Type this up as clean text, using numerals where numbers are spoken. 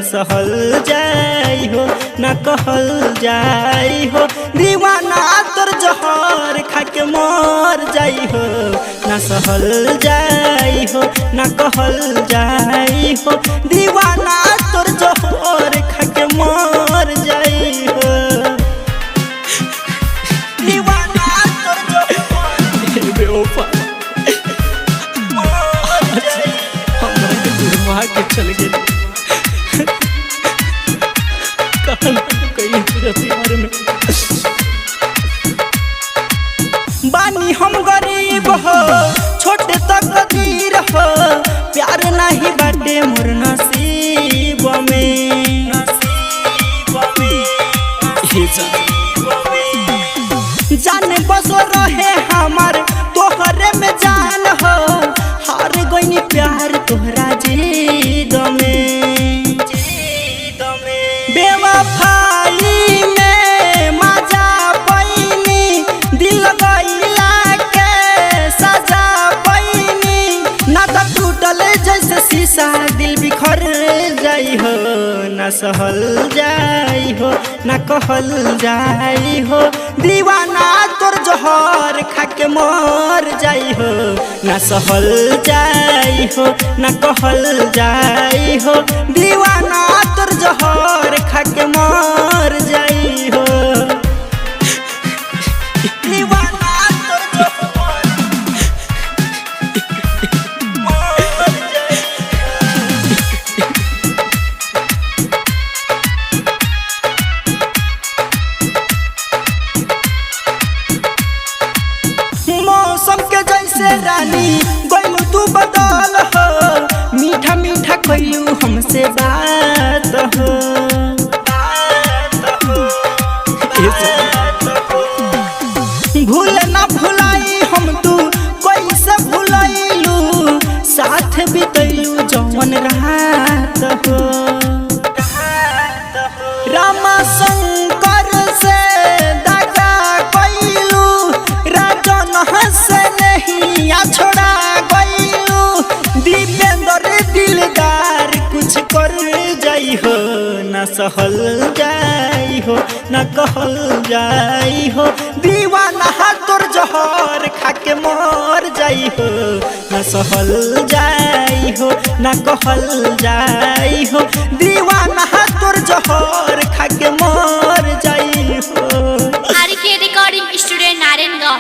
सहल जाई हो न कहल जाई हो। दीवाना तोर जहर खाके मर जाई हो न सहल जाई हो न कहल जाई हो। दीवाना तोर जहर खाके मर जाई हो। दीवाना तोर जहर बेवफा के चल गए प्यार में। बानी हम गरीब हो छोटे तक कदीर हो। प्यार नहीं बाटे मोर नसीब में। जान बसो रहे हमार तोहरे में जान हो। हार गईनी प्यार तोहरा जीद में। बेवफाई में मजा पैनी दिल गईला के सजा पैनी। ना तो टूटल जैसे शीशा दिल बिखर जाई हो न सहल जाई हो न कहल जाई हो। दीवाना तोर जहर खाके मर जाई हो न सहल जाई हो न कहल जाई हो। दीवाना तोर जहर खाके मर जाई हो। दीवाना तोर जहर मर जाई। मौसम के जैसे रानी गइलू तू बदल हो। मीठा मीठा कइलू हमसे बात हो। भूल ना भुलाई हम तू कैसे भुलैलू। साथ बितैलू जौन रात हो। रामा शंकर से दगा कइलू। राजन से नहीं छोड़ा गइलू। दीपेंद्र दिलदार कुछ कर जाई हो न सहल जाई हो न कहल जाई हो। दीवाना तोर जहर खाके मर जाई हो न सहल जाई हो न कहल जाई हो। दीवाना तोर जहर खाके मर जाई हो। RK recording studio